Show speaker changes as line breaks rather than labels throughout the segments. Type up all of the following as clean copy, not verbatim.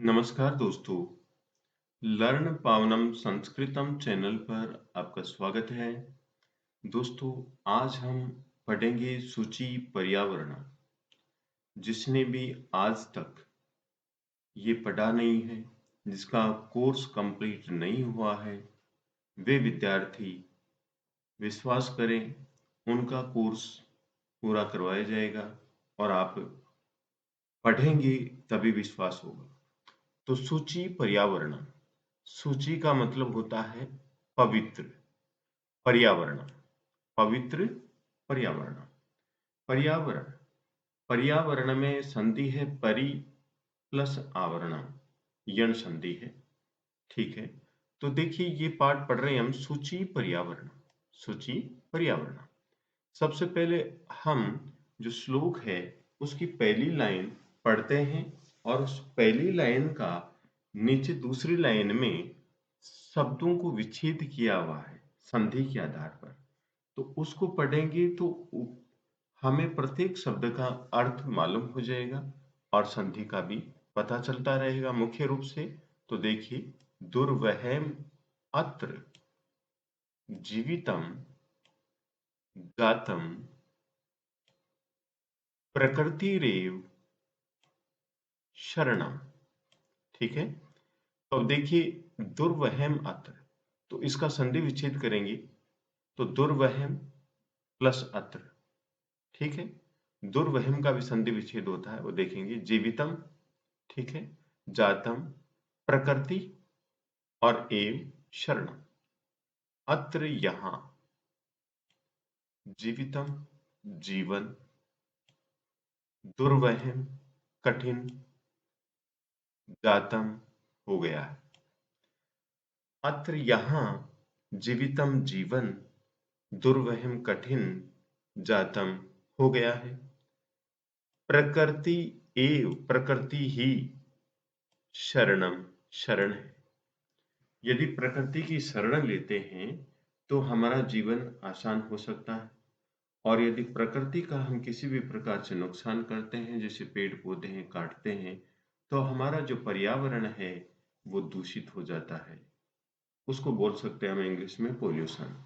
नमस्कार दोस्तों, learn पावनम संस्कृतम channel पर आपका स्वागत है। दोस्तों, आज हम पढ़ेंगे सूची पर्यावरण। जिसने भी आज तक ये पढ़ा नहीं है, जिसका कोर्स कंप्लीट नहीं हुआ है, वे विद्यार्थी विश्वास करें, उनका कोर्स पूरा करवाया जाएगा और आप पढ़ेंगे तभी विश्वास होगा। तो सूची पर्यावरण, सूची का मतलब होता है पवित्र, पर्यावरण, पवित्र पर्यावरण। पर्यावरण, पर्यावरण में संधि है परि प्लस आवरण, यण संधि है। ठीक है, तो देखिए ये पाठ पढ़ रहे हैं हम सूची पर्यावरण। सूची पर्यावरण, सबसे पहले हम जो श्लोक है उसकी पहली लाइन पढ़ते हैं और उस पहली लाइन का नीचे दूसरी लाइन में शब्दों को विच्छेद किया हुआ है संधि के आधार पर। तो उसको पढ़ेंगे तो हमें प्रत्येक शब्द का अर्थ मालूम हो जाएगा और संधि का भी पता चलता रहेगा मुख्य रूप से। तो देखिए, दुर्वहम अत्र जीवितम जातम प्रकृतिरेव शरणम। ठीक है, तो अब देखिए दुर्वहम अत्र, तो इसका संधि विच्छेद करेंगे तो दुर्वहम प्लस अत्र। ठीक है, दुर्वहम का भी संधि विच्छेद होता है, वो देखेंगे। जीवितम, ठीक है, जातम प्रकृति और एव शरणम। अत्र यहां, जीवितम जीवन, दुर्वहम कठिन, जातम हो गया है। अत्र यहां जीवितम जीवन, दुर्वहम कठिन, जातम हो गया है। प्रकृति एव, प्रकृति ही शरणम शरण है। यदि प्रकृति की शरण लेते हैं तो हमारा जीवन आसान हो सकता है, और यदि प्रकृति का हम किसी भी प्रकार से नुकसान करते हैं, जैसे पेड़ पौधे हैं काटते हैं, तो हमारा जो पर्यावरण है वो दूषित हो जाता है। उसको बोल सकते हैं हम इंग्लिश में पोल्यूशन,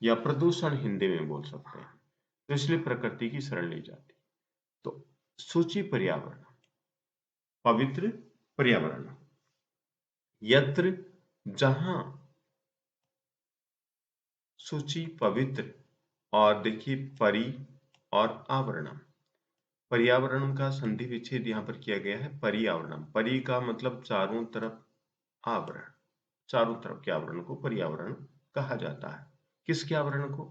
या प्रदूषण हिंदी में बोल सकते हैं। तो इसलिए प्रकृति की शरण ली जाती। तो सूची पर्यावरण, पवित्र पर्यावरण। यत्र, जहां, सूची पवित्र, और देखिए परि और आवरणम। पर्यावरण का संधि विच्छेद यहाँ पर किया गया है पर्यावरणम। परि का मतलब चारों तरफ, आवरण, चारों तरफ के आवरण को पर्यावरण कहा जाता है। किसके आवरण को?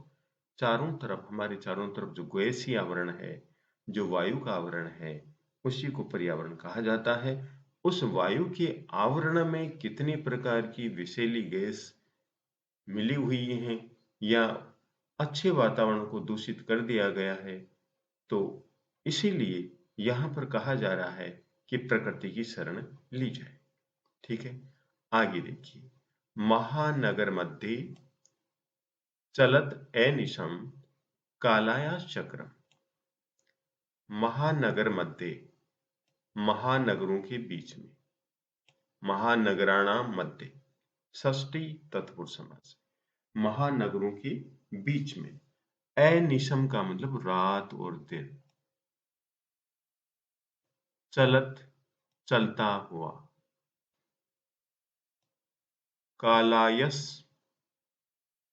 चारों तरफ, हमारे चारों तरफ जो गैसीय आवरण है, जो वायु का आवरण है, उसी को पर्यावरण कहा जाता है। उस वायु के आवरण में कितनी प्रकार की विषैली गैस मिली हुई हैं या अच्छे वातावरण को दूषित कर दिया गया है, तो इसीलिए यहाँ पर कहा जा रहा है कि प्रकृति की शरण ली जाए। ठीक है, आगे देखिए। महानगर मध्ये चलत अनिशम कालायाश्चक्रम। महानगर मध्ये, महानगरों के बीच में, महानगराणाम मध्ये, षष्ठी तत्पुरुष समास। महानगरों के बीच में, अनिशम का मतलब रात और दिन, चलत चलता हुआ, कालायस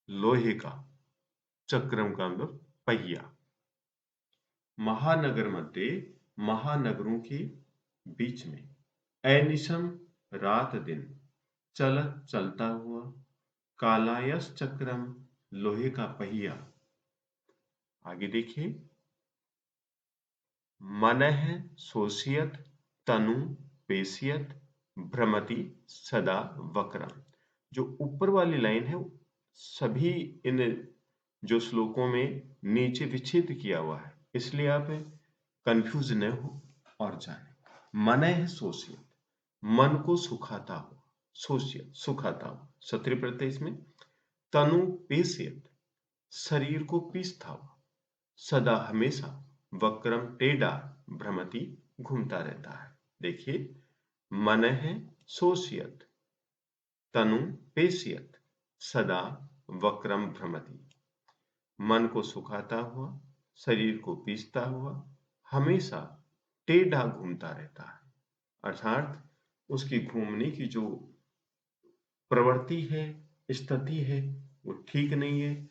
लोहे का, चक्रम का मतलब पहिया। महानगर मध्ये, महानगरों के बीच में, अनिशम रात दिन, चलत चलता हुआ, कालायस चक्रम लोहे का पहिया। आगे देखिए। मनः शोषयत तनु पेशयत भ्रमति सदा वक्रम। जो ऊपर वाली लाइन है सभी इन जो श्लोकों में नीचे विच्छेद किया हुआ है, इसलिए आप कंफ्यूज न हो और जाने। मनः शोषयत, मन को सुखाता हो, शोषयत सुखाता हो, क्षत्रिय प्रत्यय इसमें। तनु पेशयत, शरीर को पीसता हुआ, सदा हमेशा, वक्रम टेढ़ा, भ्रमति घूमता रहता है। देखिए, मनः शोषयत् तनु पेशयत् सदा वक्रम भ्रमति। मन को सुखाता हुआ, शरीर को पीसता हुआ, हमेशा टेढ़ा घूमता रहता है। अर्थात उसकी घूमने की जो प्रवृत्ति है, स्थिति है, वो ठीक नहीं है।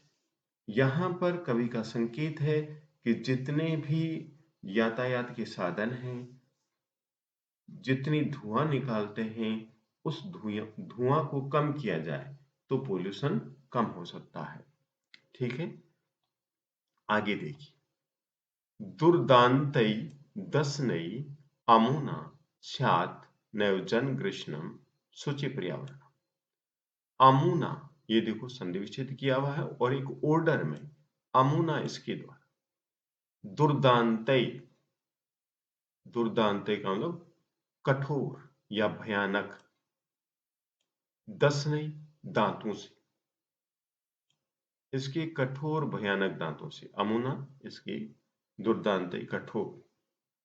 यहाँ पर कवि का संकेत है कि जितने भी यातायात के साधन हैं, जितनी धुआं निकालते हैं, उस धुआं को कम किया जाए तो पोल्यूशन कम हो सकता है। ठीक है, आगे देखिए। दुर्दांतई दसनई अमुना स्यात् नैव जनगृह्णं शुचि पर्यावरण। अमुना, ये देखो संधि विच्छेद किया हुआ है और एक ऑर्डर में अमुना इसके द्वारा। दुर्दांतई, दुर्दांतई का मतलब कठोर या भयानक। दसनई, दांतों से, इसके कठोर भयानक दांतों से। अमुना इसकी दुर्दांतई कठोर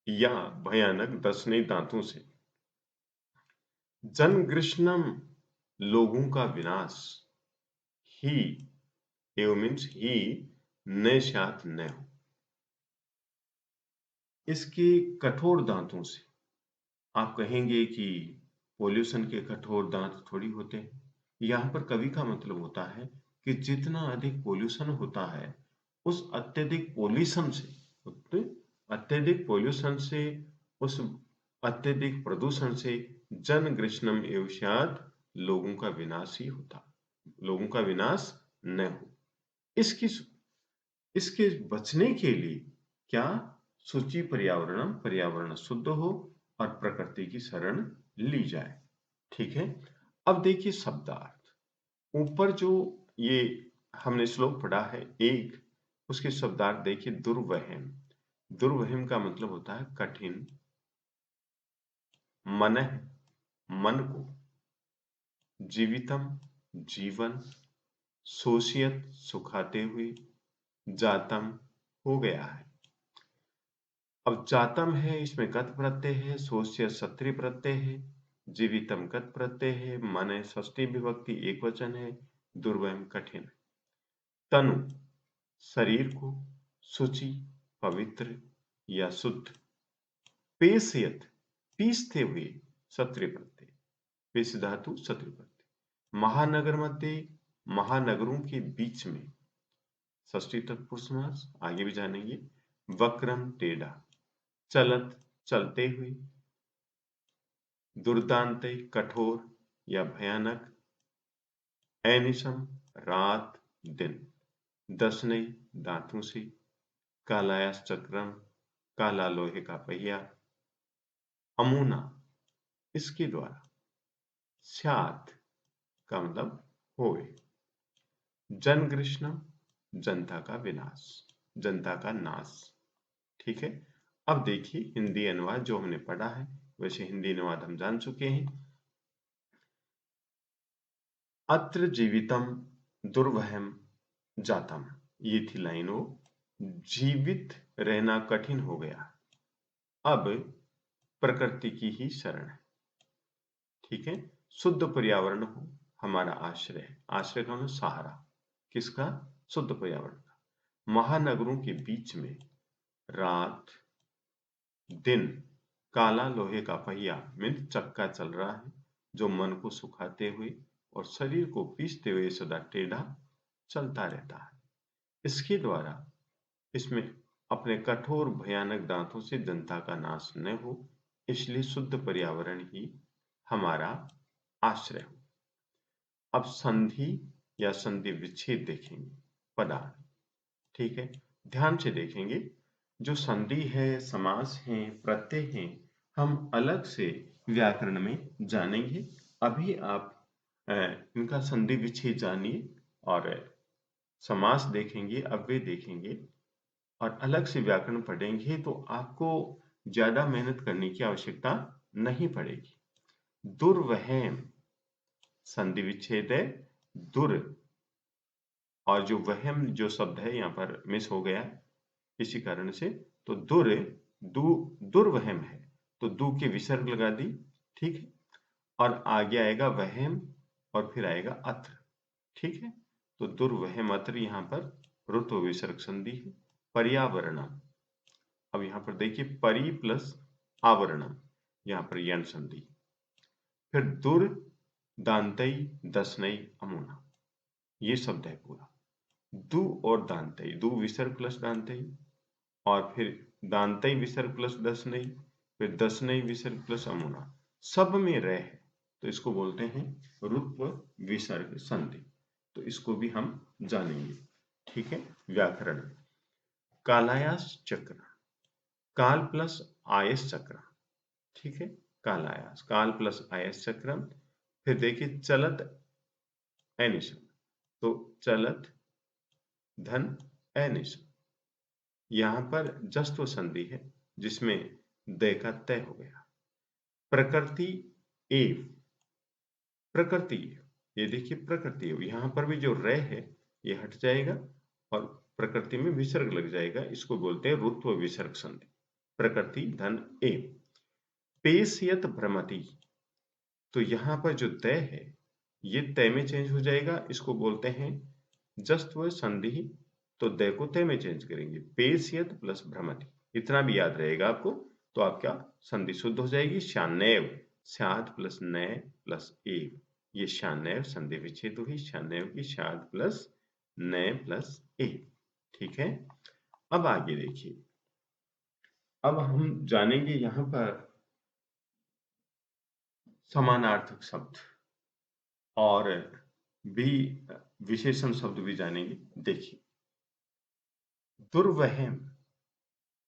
या भयानक दसनई दांतों से। जनगृह्णम, लोगों का विनाश। ही, एव मीन्स ही, न स्यात् न हो, इसके कठोर दांतों से। आप कहेंगे कि पोल्यूशन के कठोर दांत थोड़ी होते हैं। यहाँ पर कवि का मतलब होता है कि जितना अधिक पोल्यूशन होता है, उस अत्यधिक पोल्यूशन से, अत्यधिक पोल्यूशन से, उस अत्यधिक प्रदूषण से जनगृह्णम एव स्यात्, लोगों का विनाश ही होता, लोगों का विनाश न हो। इसके बचने के लिए क्या? शुचि पर्यावरण, पर्यावरण शुद्ध हो और प्रकृति की शरण ली जाए। ठीक है, अब देखिए शब्दार्थ। ऊपर जो ये हमने श्लोक पढ़ा है एक, उसके शब्दार्थ देखिए। दुर्वहम, दुर्वहम का मतलब होता है कठिन। मनः, मन को। जीवितम, जीवन। शोषयत, सुखाते हुए। जातम, हो गया है। अब जातम है, इसमें गत प्रत्यय है। शोष्य सत्रि प्रत्यय है। जीवितम गत प्रत्यय है। मन षष्ठी विभक्ति एक वचन है। दुर्वहम कठिन। तनु, शरीर को। शुचि, पवित्र या शुद्ध। पेशयत, पीसते हुए, सत्रि प्रत्यय। पेश धातु सत्रि प्रत्यय। महानगर मध्य, महानगरों के बीच में, षष्ठी तत्पुरुष समास, आगे भी जानेंगे। वक्रम, टेढ़ा। चलत, चलते हुए। दुर्दांते, कठोर या भयानक। ऐनिशम, रात, दिन। दशनई, दांतों से। कालायास चक्रम, काला लोहे का पहिया। अमुना, इसके द्वारा। स्यात् का मतलब होए। जनगृह्णम, जनता का विनाश, जनता का नाश। ठीक है, अब देखिए हिंदी अनुवाद जो हमने पढ़ा है, वैसे हिंदी अनुवाद हम जान चुके हैं। अत्र जीवितम दुर्वहम जातम, ये थी लाइन वो। जीवित रहना कठिन हो गया, अब प्रकृति की ही शरण है। ठीक है, शुद्ध पर्यावरण हो हमारा आश्रय है। आश्रय का मतलब सहारा, किसका? शुद्ध पर्यावरण का। महानगरों के बीच में, रात दिन, काला लोहे का पहिया मीन चक्का चल रहा है, जो मन को सुखाते हुए और शरीर को पीसते हुए सदा टेढ़ा चलता रहता है। इसके द्वारा, इसमें अपने कठोर भयानक दांतों से जनता का नाश न हो, इसलिए शुद्ध पर्यावरण ही हमारा आश्रय हो। अब संधि या संधि विच्छेद देखेंगे, पदार्थ। ठीक है, ध्यान से देखेंगे। जो संधि है, समास है, प्रत्यय है, हम अलग से व्याकरण में जानेंगे। अभी आप इनका संधि विच्छेद जानिए और समास देखेंगे, अव्यय देखेंगे और अलग से व्याकरण पढ़ेंगे, तो आपको ज्यादा मेहनत करने की आवश्यकता नहीं पड़ेगी। दुर्वहम, संधि विच्छेद है दुर, और जो वहम जो शब्द है यहाँ पर मिस हो गया इसी कारण से, तो दुर्वहम है, तो दु के विसर्ग लगा दी। ठीक है। और आगे आएगा वहम और फिर आएगा अत्र, ठीक है। तो दुर्वहम अत्र यहाँ पर रुत्व विसर्ग संधि है। पर्यावरणम, अब यहाँ पर देखिए परि प्लस आवरणम, यहाँ पर यण संधि। फिर दुर दांतई दसनई अमुना, ये शब्द है पूरा। दु और दांतई, दु विसर्ग प्लस दांतई, और फिर दांतई विसर्ग प्लस दसनई, फिर दसनई विसर्ग प्लस अमुना, सब में रह है, तो इसको बोलते हैं रुत्व विसर्ग संधि। तो इसको भी हम जानेंगे, ठीक है। व्याकरण, कालायास चक्र, काल प्लस आयस चक्र, ठीक है। कालायास, काल प्लस आयस चक्र। फिर देखिए चलत अनिशम, तो चलत धन अनिशम, यहां पर जस्व संधि है जिसमें द का तय हो गया। प्रकृति एव, प्रकृति, ये देखिए प्रकृति एव, यहां पर भी जो रे है ये हट जाएगा और प्रकृति में विसर्ग लग जाएगा, इसको बोलते हैं रुत्व विसर्ग संधि। प्रकृति धन एव। पेशयत भ्रमति, तो यहां पर जो तय है ये तय में चेंज हो जाएगा, इसको बोलते हैं जस्व संधि, तो द को तय में चेंज करेंगे। पेशयत प्लस भ्रमति, इतना भी याद रहेगा आपको, तो आपका संधि शुद्ध हो जाएगी। शान्यव, स्याद प्लस नय प्लस एव, ये शान्यव संधि विच्छेद हुई। शान्यव की शाद प्लस नय प्लस एव, ठीक है। अब आगे देखिए, अब हम जानेंगे यहां पर समानार्थक शब्द और भी विशेषण शब्द भी जानेंगे। देखिए दुर्वहम,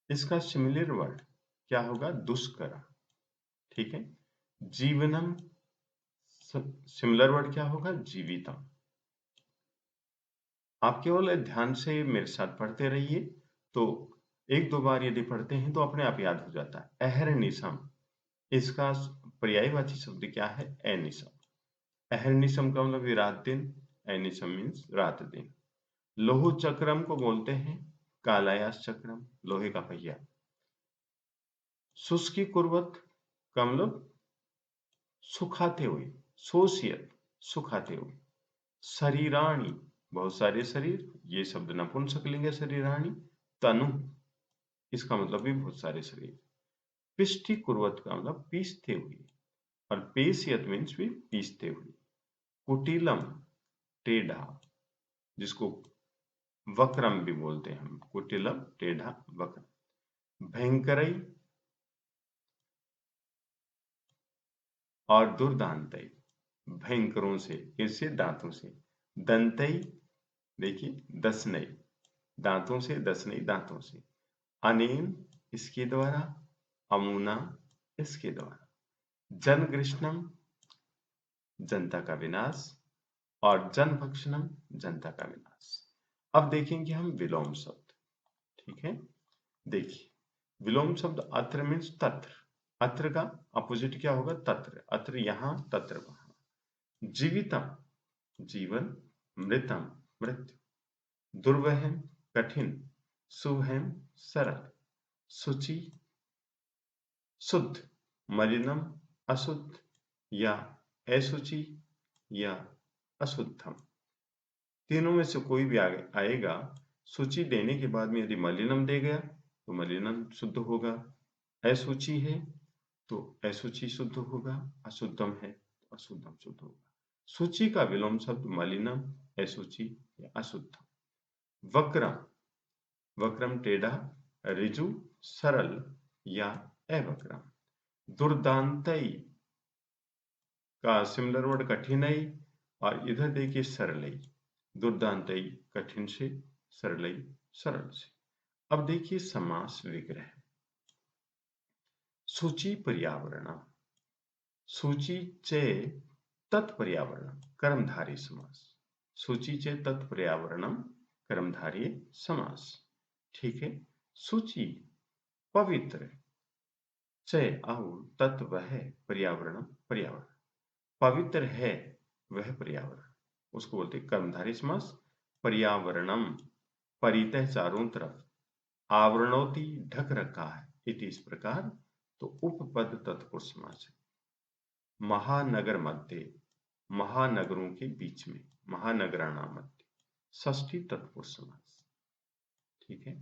इसका सिमिलर वर्ड क्या होगा? दुष्कर, ठीक है। जीवनम, सिमिलर वर्ड क्या होगा? जीवितम। आप केवल ध्यान से मेरे साथ पढ़ते रहिए, तो एक दो बार यदि पढ़ते हैं तो अपने आप याद हो जाता है। अहर्निशम, इसका पर्यायवाची शब्द क्या है? अनिशम। अहर्निशम का मतलब रात दिन, अनिशम मीन्स रात दिन। लोह चक्रम को बोलते हैं कालायास चक्रम, लोहे का पहिया। शुष्की कुर्वत का मतलब सुखाते हुए, शोषियत, सुखाते हुए। शरीराणि, बहुत सारे शरीर, ये शब्द नपुंसकलिंग है शरीराणि। तनु, इसका मतलब भी बहुत सारे शरीर। पिष्टि कुर्वत का मतलब पीसते हुए, और पेशयत मीन्स भी पीसते हुए। कुटिलम, टेढ़ा, जिसको वक्रम भी बोलते हैं हम, कुटिलम टेढ़ा वक्रम। भयंकरई और दुर्दांतई, भयंकरों से, किससे? दांतों से। दंतई, देखिए दसनई, दांतों से, दसनई दांतों से। अनेन, इसके द्वारा। अमुना, इसके द्वारा। जनगृष्णम, जनता का विनाश, और जनभक्षणम, जनता का विनाश। अब देखेंगे हम विलोम शब्द, ठीक है। देखिए विलोम शब्द अत्र मीन्स तत्र, अत्र का अपोजिट क्या होगा? तत्र। अत्र यहां, तत्र वहां। जीवितम, जीवन। मृतम, मृत्यु। दुर्वहम, कठिन। सुवहम, सरल। शुचि, शुद्ध। मलिनम, अशुद्ध, या अशुचि, या अशुद्धम। तीनों में से कोई भी आएगा। शुचि देने के बाद में यदि मलिनम दे गया तो मलिनम शुद्ध होगा, अशुचि है तो अशुचि शुद्ध होगा, अशुद्धम है तो अशुद्धम शुद्ध होगा। शुचि का विलोम शब्द मलिनम, अशुचि या अशुद्धम। वक्रम, वक्रम टेढ़ा, ऋजु, सरल या अवक्रम। दुर्दांतई का सिमिलर वर्ड कठिनई, और इधर देखिए सरलई। दुर्दांतई कठिन से, सरलई सरल से। अब देखिए समास विग्रह। सूची पर्यावरण, सूची चे तत्पर्यावरण, कर्मधारय समास। सूची चे तत्पर्यावरणम, कर्मधारय समास, ठीक है। सूची पवित्र, च और तत् वह, पर्यावरणम पर्यावरण, पवित्र है वह पर्यावरण, उसको बोलते हैं कर्मधारय समास। पर्यावरणम, परितः चारों तरफ, आवरणोति ढक रखा है, इति इस प्रकार, तो उपपद तत्पुरुष समास है। महानगर मध्य, महानगरों के बीच में, महानगराणाम मध्य, षष्ठी तत्पुरुष समास। ठीक है।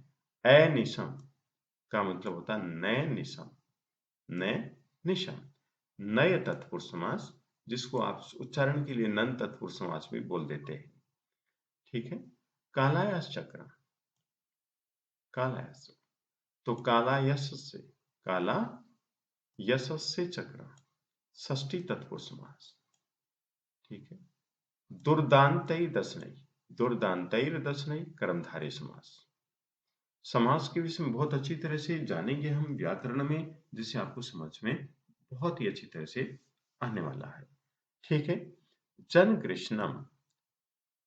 अनिशम का मतलब होता है नए निशम, नए निशम, नए तत्पुरुष समास, जिसको आप उच्चारण के लिए नन तत्पुरुष समास भी बोल देते हैं। ठीक है। कालायस चक्र, कालायस, तो कालायस से, काला यश से चक्र, षष्ठी तत्पुरुष समास। ठीक है। दुर्दांतई दशनई, दुर्दांतैर दशनई कर्मधारय समास। समास के विषय में बहुत अच्छी तरह से जानेंगे हम व्याकरण में, जिससे आपको समझ में बहुत ही अच्छी तरह से आने वाला है। ठीक है। जन कृष्णम,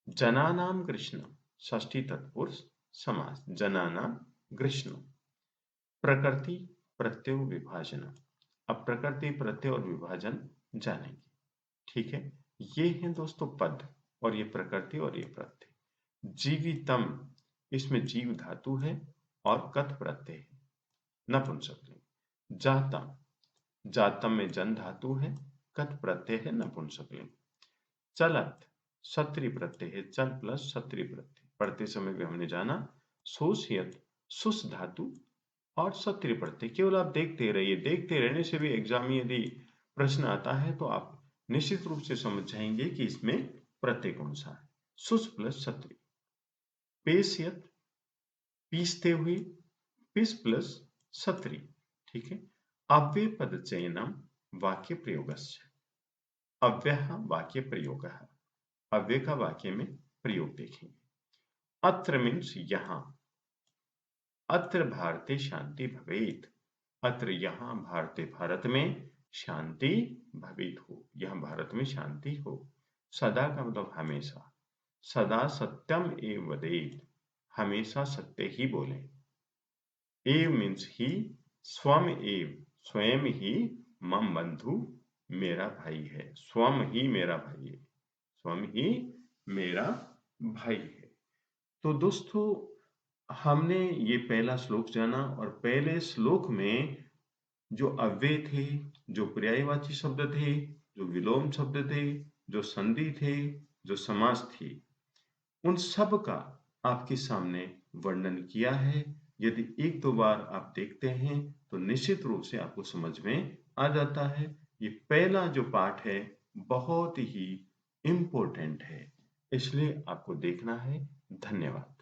जनानाम कृष्णम, षष्ठी तत्पुरुष समास, जनानाम कृष्णम। प्रकृति प्रत्यय विभाजन, अब प्रकृति प्रत्यय और विभाजन जानेंगे। ठीक है। ये हैं दोस्तों पद, और ये प्रकृति और ये प्रत्यय। जीवितम, इसमें जीव धातु है और कत प्रत्यय है, नपुंसकलिंग। जातम, जातम में जन धातु है, कत प्रत्यय है, नपुंसकलिंग। चलत, सत्री प्रत्यय है, चल प्लस सत्री प्रत्यय, पढ़ते समय भी हमने जाना। सोशियत, सुस धातु और सत्री प्रत्यय। केवल आप देखते रहिए, देखते रहने से भी एग्जाम में यदि प्रश्न आता है तो आप निश्चित रूप से समझ जाएंगे कि इसमें प्रत्यय कौन सा है। सुस प्लस सत्री। पेशियत, पीसते हुए, पिस प्लस सत्री। ठीक है। अव्यय पद चयनम वाक्य प्रयोगस्य, अव्यय वाक्य प्रयोग, अव्यय का वाक्य में प्रयोग देखेंगे। अत्र मीन्स यहाँ, अत्र भारते शांति भवेत, अत्र यहाँ भारते भारत में शांति भवेत हो, यहाँ भारत में शांति हो। सदा का मतलब हमेशा, सदा सत्यम एव वदेत, हमेशा सत्य ही बोले। एव मीन्स ही, स्वम एव, स्वयं ही, मम बंधु, मेरा भाई है, स्वम ही मेरा भाई है, स्वम ही मेरा भाई है। तो दोस्तों हमने ये पहला श्लोक जाना, और पहले श्लोक में जो अव्यय थे, जो पर्यायवाची शब्द थे, जो विलोम शब्द थे, जो संधि थे, जो समास थी, उन सब का आपके सामने वर्णन किया है। यदि एक दो बार आप देखते हैं तो निश्चित रूप से आपको समझ में आ जाता है। ये पहला जो पाठ है बहुत ही इम्पोर्टेंट है, इसलिए आपको देखना है। धन्यवाद।